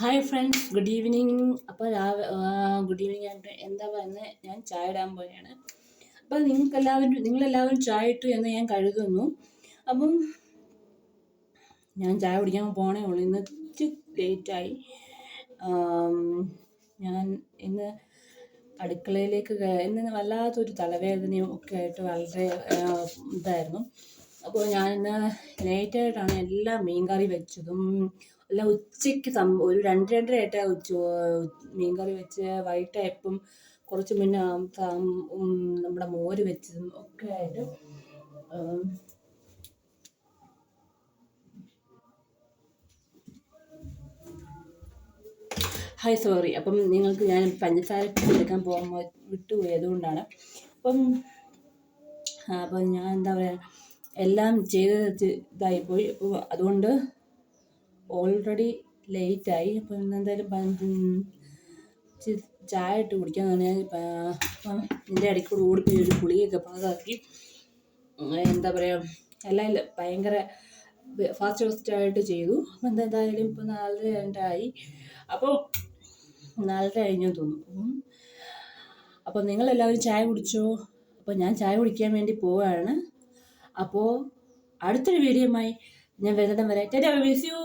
Hi friends, good evening. അപ്പോൾ good evening ആയിട്ട് എന്താ പറയുന്നത്, ഞാൻ ചായ ഇടാൻ പോവുകയാണ്. അപ്പോൾ നിങ്ങളെല്ലാവരും ചായ ഇട്ടു എന്ന് ഞാൻ കരുതുന്നു. അപ്പം ഞാൻ ചായ കുടിക്കാൻ പോകണേ ഉള്ളൂ. ഇന്ന് ഇച്ചിരി ലേറ്റായി. ഞാൻ ഇന്ന് അടുക്കളയിലേക്ക് ഇന്ന് വല്ലാത്തൊരു തലവേദനയും ഒക്കെ ആയിട്ട് വളരെ ഇതായിരുന്നു. അപ്പോൾ ഞാൻ ഇന്ന് ലേറ്റായിട്ടാണ് എല്ലാം മീൻകറി വെച്ചതും എല്ലാം ഉച്ചയ്ക്ക് ഒരു 2-2:30 മീൻകറി വെച്ച് വൈകിട്ടായപ്പം കുറച്ച് മുന്നേ നമ്മുടെ മോര് വെച്ചതും ഒക്കെ ആയിട്ട് ഹായ് സോറി. അപ്പം നിങ്ങൾക്ക് ഞാൻ പഞ്ചസാര എടുക്കാൻ പോകുമ്പോൾ വിട്ടുപോയി, അതുകൊണ്ടാണ്. അപ്പം ഞാൻ എന്താ പറയുക, എല്ലാം ചെയ്ത് ഇതായിപ്പോയി. അപ്പോൾ അതുകൊണ്ട് ഓൾറെഡി ലേറ്റായി. അപ്പോൾ ഇന്നെന്തായാലും ചായ ഇട്ട് കുടിക്കാന്ന് പറഞ്ഞാൽ അപ്പം ഇതിൻ്റെ ഇടയ്ക്കൂടെ ഓടിപ്പോയി ഒരു പുളിയൊക്കെ പാകാക്കി. എന്താ പറയുക, എല്ലാം ഭയങ്കര ഫാസ്റ്റായിട്ട് ചെയ്തു. അപ്പം എന്തായാലും ഇപ്പോൾ 4:02 അപ്പോൾ 4:30 കഴിഞ്ഞു തോന്നുന്നു. അപ്പോൾ നിങ്ങളെല്ലാവരും ചായ കുടിച്ചോ? അപ്പോൾ ഞാൻ ചായ കുടിക്കാൻ വേണ്ടി പോവുകയാണ്. അപ്പോൾ അടുത്തൊരു വീഡിയോയുമായി ഞാൻ വരുന്നിടം വരെ ടാറ്റാ, ബൈ, സീ യു.